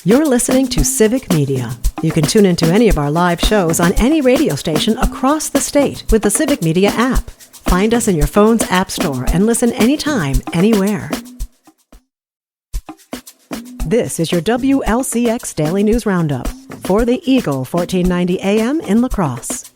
You're listening to Civic Media. You can tune into any of our live shows on any radio station across the state with the Civic Media app. Find us in your phone's app store and listen anytime, anywhere. This is your WLCX Daily News Roundup for the Eagle 1490 AM in La Crosse.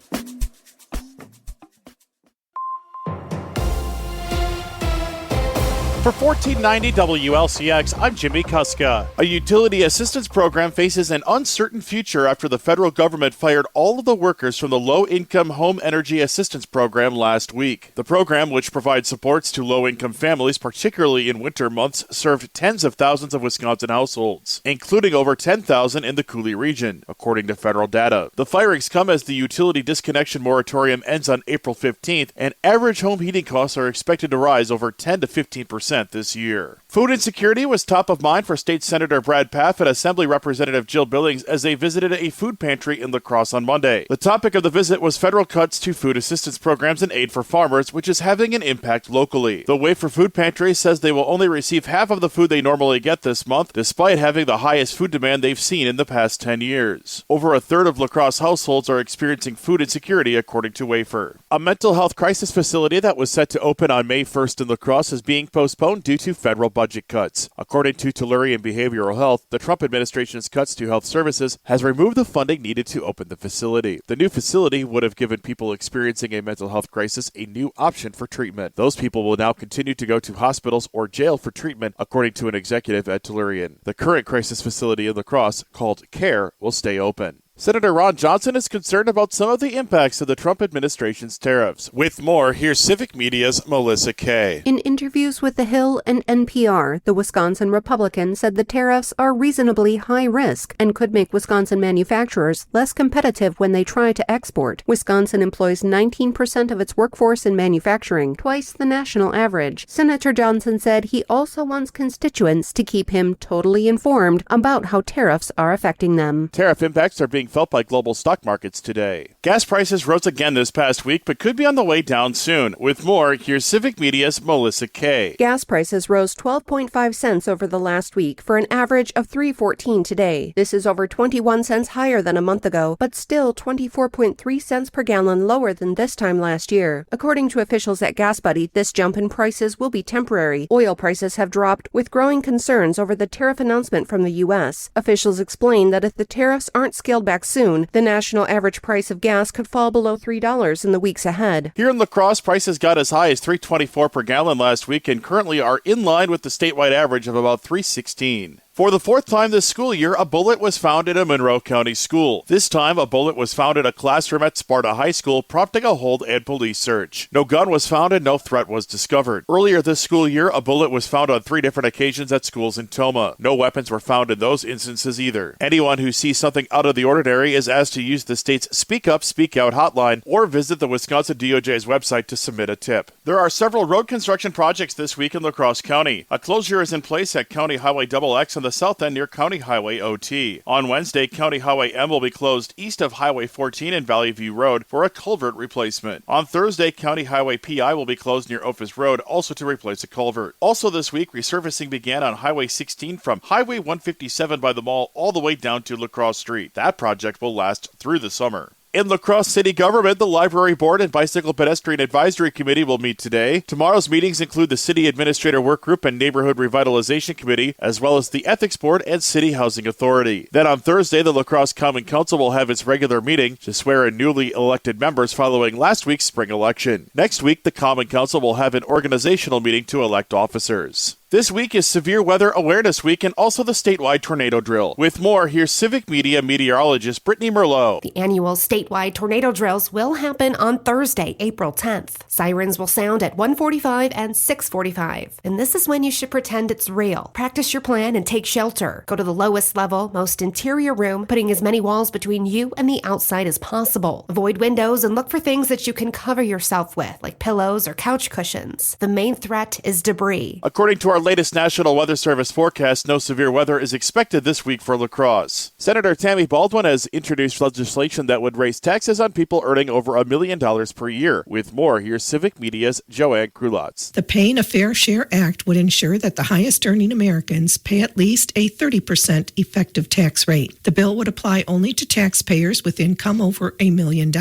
For 1490 WLCX, I'm Jimmy Kuska. A utility assistance program faces an uncertain future after the federal government fired all of the workers from the Low-Income Home Energy Assistance Program last week. The program, which provides supports to low-income families, particularly in winter months, served tens of thousands of Wisconsin households, including over 10,000 in the Coulee region, according to federal data. The firings come as the utility disconnection moratorium ends on April 15th, and average home heating costs are expected to rise over 10 to 15% this year. Food insecurity was top of mind for State Senator Brad Pfaff and Assembly Representative Jill Billings as they visited a food pantry in La Crosse on Monday. The topic of the visit was federal cuts to food assistance programs and aid for farmers, which is having an impact locally. The Wafer Food Pantry says they will only receive half of the food they normally get this month, despite having the highest food demand they've seen in the past 10 years. Over a third of La Crosse households are experiencing food insecurity, according to Wafer. A mental health crisis facility that was set to open on May 1st in La Crosse is being postponed due to federal budget cuts. According to Tellurian Behavioral Health, the Trump administration's cuts to health services has removed the funding needed to open the facility. The new facility would have given people experiencing a mental health crisis a new option for treatment. Those people will now continue to go to hospitals or jail for treatment, according to an executive at Tellurian. The current crisis facility in La Crosse, called CARE, will stay open. Senator Ron Johnson is concerned about some of the impacts of the Trump administration's tariffs. With more, here's Civic Media's Melissa Kay. In interviews with The Hill and NPR, the Wisconsin Republican said the tariffs are reasonably high risk and could make Wisconsin manufacturers less competitive when they try to export. Wisconsin employs 19% of its workforce in manufacturing, twice the national average. Senator Johnson said he also wants constituents to keep him totally informed about how tariffs are affecting them. Tariff impacts are being felt by global stock markets today. Gas prices rose again this past week, but could be on the way down soon. With more, here's Civic Media's Melissa Kay. Gas prices rose 12.5 cents over the last week for an average of $3.14 today. This is over 21 cents higher than a month ago, but still 24.3 cents per gallon lower than this time last year. According to officials at Gas Buddy, this jump in prices will be temporary. Oil prices have dropped with growing concerns over the tariff announcement from the U.S. Officials explain that if the tariffs aren't scaled back soon, the national average price of gas could fall below $3 in the weeks ahead. Here in La Crosse, prices got as high as $3.24 per gallon last week and currently are in line with the statewide average of about $3.16. For the fourth time this school year, a bullet was found in a Monroe County school. This time, a bullet was found in a classroom at Sparta High School, prompting a hold and police search. No gun was found and no threat was discovered. Earlier this school year, a bullet was found on 3 different occasions at schools in Toma. No weapons were found in those instances either. Anyone who sees something out of the ordinary is asked to use the state's Speak Up, Speak Out hotline or visit the Wisconsin DOJ's website to submit a tip. There are several road construction projects this week in La Crosse County. A closure is in place at County Highway XX on the south end near County Highway OT. On Wednesday, County Highway M will be closed east of Highway 14 and Valley View Road for a culvert replacement. On Thursday, County Highway PI will be closed near Ophis Road, also to replace a culvert. Also this week, resurfacing began on Highway 16 from Highway 157 by the mall all the way down to La Crosse Street. That project will last through the summer. In La Crosse City Government, the Library Board and Bicycle Pedestrian Advisory Committee will meet today. Tomorrow's meetings include the City Administrator Work Group and Neighborhood Revitalization Committee, as well as the Ethics Board and City Housing Authority. Then on Thursday, the La Crosse Common Council will have its regular meeting to swear in newly elected members following last week's spring election. Next week, the Common Council will have an organizational meeting to elect officers. This week is Severe Weather Awareness Week and also the statewide tornado drill. With more, here's Civic Media meteorologist Brittany Merlot. The annual statewide tornado drills will happen on Thursday, April 10th. Sirens will sound at 1:45 and 6:45. And this is when you should pretend it's real. Practice your plan and take shelter. Go to the lowest level, most interior room, putting as many walls between you and the outside as possible. Avoid windows and look for things that you can cover yourself with, like pillows or couch cushions. The main threat is debris. According to our our latest National Weather Service forecast, no severe weather is expected this week for La Crosse. Senator Tammy Baldwin has introduced legislation that would raise taxes on people earning over $1 million per year. With more, here's Civic Media's Joanne Krulotz. The Paying a Fair Share Act would ensure that the highest earning Americans pay at least a 30% effective tax rate. The bill would apply only to taxpayers with income over $1 million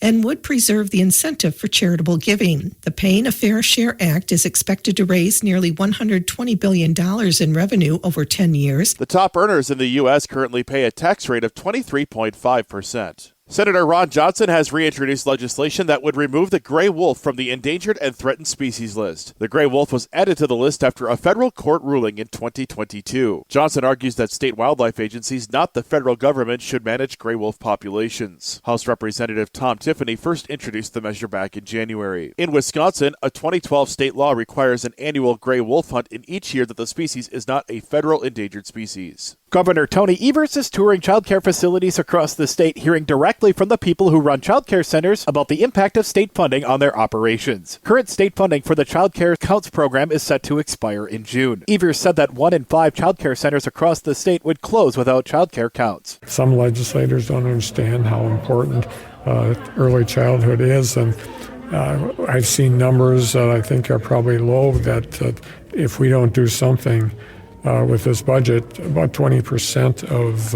and would preserve the incentive for charitable giving. The Paying a Fair Share Act is expected to raise nearly $120 billion in revenue over 10 years. The top earners in the U.S. currently pay a tax rate of 23.5%. Senator Ron Johnson has reintroduced legislation that would remove the gray wolf from the endangered and threatened species list. The gray wolf was added to the list after a federal court ruling in 2022. Johnson argues that state wildlife agencies, not the federal government, should manage gray wolf populations. House Representative Tom Tiffany first introduced the measure back in January. In Wisconsin, a 2012 state law requires an annual gray wolf hunt in each year that the species is not a federal endangered species. Governor Tony Evers is touring child care facilities across the state, hearing directly from the people who run child care centers about the impact of state funding on their operations. Current state funding for the Child Care Counts program is set to expire in June. Evers said that 1 in 5 child care centers across the state would close without child care counts. Some legislators don't understand how important early childhood is, and I've seen numbers that I think are probably low that if we don't do something with this budget, about 20% of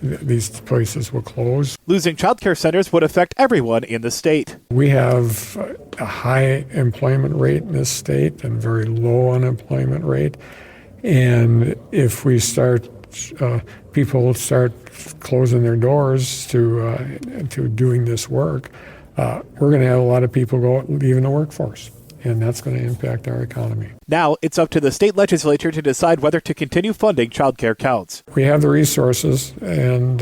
these places will close. Losing child care centers would affect everyone in the state. We have a high employment rate in this state and very low unemployment rate. And if we people start closing their doors to doing this work, we're going to have a lot of people leaving the workforce. And that's going to impact our economy. Now it's up to the state legislature to decide whether to continue funding child care counts. We have the resources, and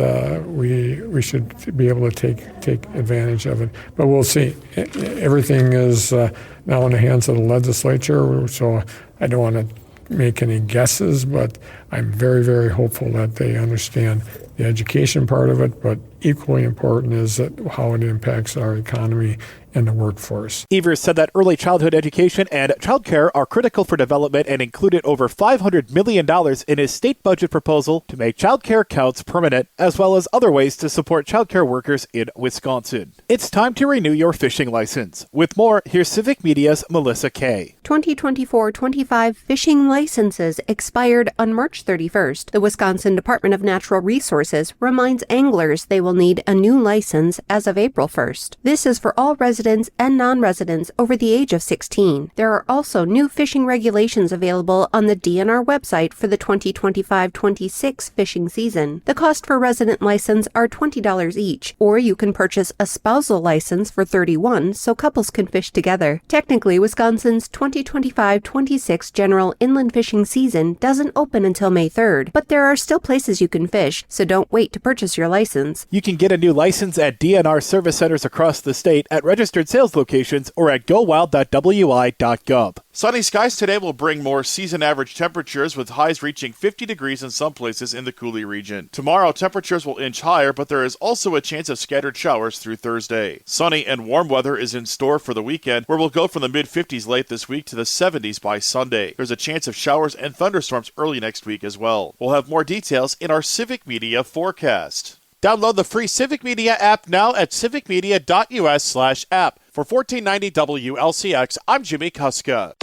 we should be able to take advantage of it. But we'll see. Everything is now in the hands of the legislature, so I don't want to make any guesses, but I'm very, very hopeful that they understand the education part of it, but equally important is how it impacts our economy and the workforce. Evers said that early childhood education and child care are critical for development and included over $500 million in his state budget proposal to make child care counts permanent, as well as other ways to support child care workers in Wisconsin. It's time to renew your fishing license. With more, here's Civic Media's Melissa Kay. 2024-25 fishing licenses expired on March 31st. The Wisconsin Department of Natural Resources reminds anglers they will need a new license as of April 1st. This is for all residents and non-residents over the age of 16. There are also new fishing regulations available on the DNR website for the 2025-26 fishing season. The cost for resident license are $20 each, or you can purchase a spousal license for $31 so couples can fish together. Technically, Wisconsin's 2025-26 general inland fishing season doesn't open until May 3rd, but there are still places you can fish, so don't wait to purchase your license. You can get a new license at DNR service centers across the state, at registered sales locations, or at gowild.wi.gov. Sunny skies today will bring more season average temperatures, with highs reaching 50 degrees in some places in the Coulee region. Tomorrow, temperatures will inch higher, but there is also a chance of scattered showers through Thursday. Sunny and warm weather is in store for the weekend, where we'll go from the mid-50s late this week to the 70s by Sunday. There's a chance of showers and thunderstorms early next week as well. We'll have more details in our Civic Media forecast. Download the free Civic Media app now at civicmedia.us/app. For $14.90 WLCX, I'm Jimmy Kuska.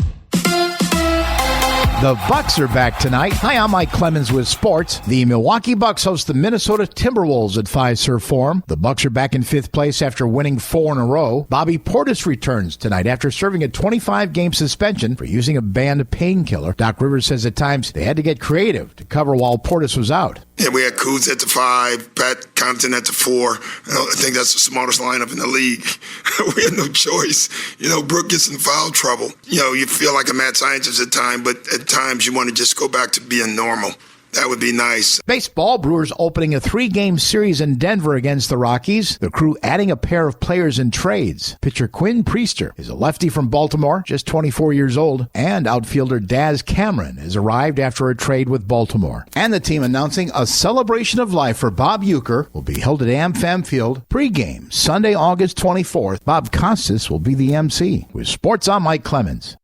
The Bucks are back tonight. Hi, I'm Mike Clemens with sports. The Milwaukee Bucks host the Minnesota Timberwolves at Fiserv Forum. The Bucks are back in 5th place after winning 4 in a row. Bobby Portis returns tonight after serving a 25-game suspension for using a banned painkiller. Doc Rivers says at times they had to get creative to cover while Portis was out. Yeah, we had Kuz at the 5, Pat Connaughton at the 4. I think that's the smartest lineup in the league. We had no choice. Brooke gets in foul trouble. You feel like a mad scientist at times, but at times you want to just go back to being normal. That would be nice. Baseball, Brewers opening a 3-game series in Denver against the Rockies. The Crew adding a pair of players in trades. Pitcher Quinn Priester is a lefty from Baltimore, just 24 years old. And outfielder Daz Cameron has arrived after a trade with Baltimore. And the team announcing a celebration of life for Bob Uecker will be held at AmFam Field pregame Sunday, August 24th. Bob Costas will be the MC. With sports, I'm Mike Clemens.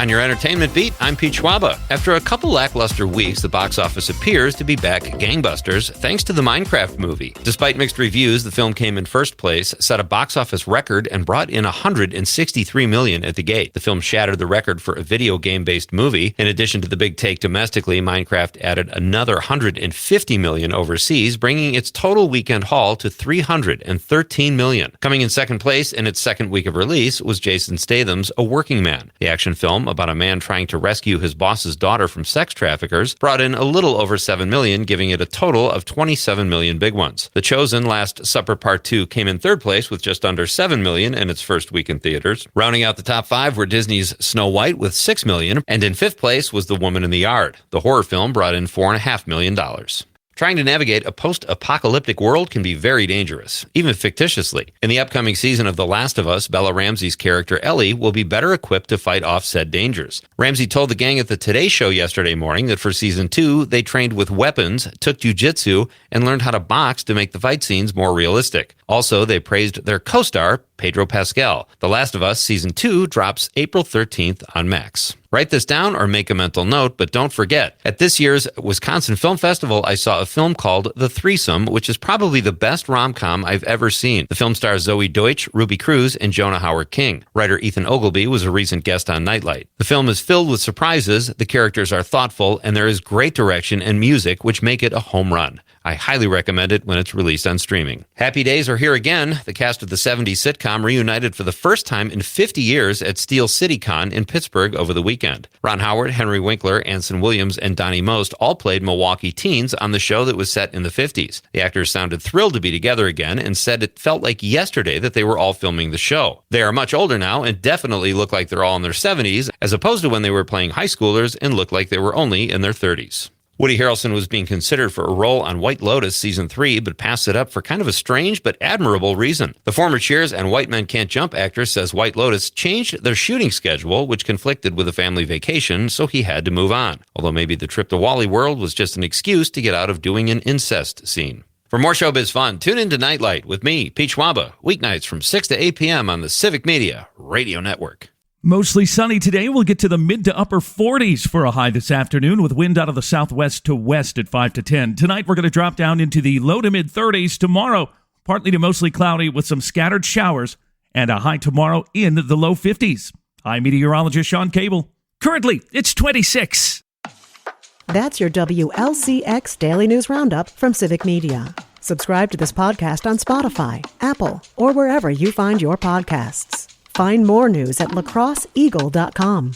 On your entertainment beat, I'm Pete Schwaba. After a couple lackluster weeks, the box office appears to be back gangbusters thanks to the Minecraft movie. Despite mixed reviews, the film came in first place, set a box office record, and brought in $163 million at the gate. The film shattered the record for a video game-based movie. In addition to the big take domestically, Minecraft added another $150 million overseas, bringing its total weekend haul to $313 million. Coming in second place in its second week of release was Jason Statham's A Working Man. The action film about a man trying to rescue his boss's daughter from sex traffickers brought in a little over $7 million, giving it a total of $27 million big ones. The Chosen Last Supper Part 2 came in third place with just under $7 million in its first week in theaters. Rounding out the top five were Disney's Snow White with $6 million, and in fifth place was The Woman in the Yard. The horror film brought in $4.5 million. Trying to navigate a post-apocalyptic world can be very dangerous, even fictitiously. In the upcoming season of The Last of Us, Bella Ramsey's character Ellie will be better equipped to fight off said dangers. Ramsey told the gang at the Today Show yesterday morning that for season 2, they trained with weapons, took jujitsu, and learned how to box to make the fight scenes more realistic. Also, they praised their co-star, Pedro Pascal. The Last of Us season 2 drops April 13th on Max. Write this down or make a mental note, but don't forget, at this year's Wisconsin Film Festival, I saw a film called The Threesome, which is probably the best rom-com I've ever seen. The film stars Zoe Deutsch, Ruby Cruz, and Jonah Howard King. Writer Ethan Ogilvy was a recent guest on Nightlight. The film is filled with surprises, the characters are thoughtful, and there is great direction and music, which make it a home run. I highly recommend it when it's released on streaming. Happy days are here again. The cast of the 70s sitcom reunited for the first time in 50 years at Steel City Con in Pittsburgh over the weekend. Ron Howard, Henry Winkler, Anson Williams, and Donnie Most all played Milwaukee teens on the show that was set in the 50s. The actors sounded thrilled to be together again and said it felt like yesterday that they were all filming the show. They are much older now and definitely look like they're all in their 70s, as opposed to when they were playing high schoolers and looked like they were only in their 30s. Woody Harrelson was being considered for a role on White Lotus Season 3, but passed it up for kind of a strange but admirable reason. The former Cheers and White Men Can't Jump actor says White Lotus changed their shooting schedule, which conflicted with a family vacation, so he had to move on. Although maybe the trip to Wally World was just an excuse to get out of doing an incest scene. For more showbiz fun, tune in to Nightlight with me, Pete Schwaba, weeknights from 6 to 8 p.m. on the Civic Media Radio Network. Mostly sunny today. We'll get to the mid to upper 40s for a high this afternoon with wind out of the southwest to west at 5 to 10. Tonight, we're going to drop down into the low to mid 30s. Tomorrow, partly to mostly cloudy with some scattered showers and a high tomorrow in the low 50s. I'm meteorologist Sean Cable. Currently, it's 26. That's your WLCX Daily News Roundup from Civic Media. Subscribe to this podcast on Spotify, Apple, or wherever you find your podcasts. Find more news at lacrosseeagle.com.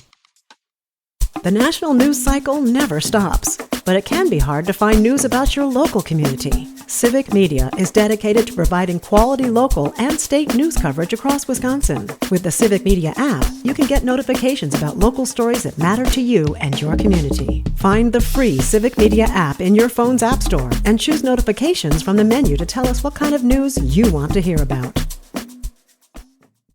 The national news cycle never stops, but it can be hard to find news about your local community. Civic Media is dedicated to providing quality local and state news coverage across Wisconsin. With the Civic Media app, you can get notifications about local stories that matter to you and your community. Find the free Civic Media app in your phone's app store and choose notifications from the menu to tell us what kind of news you want to hear about.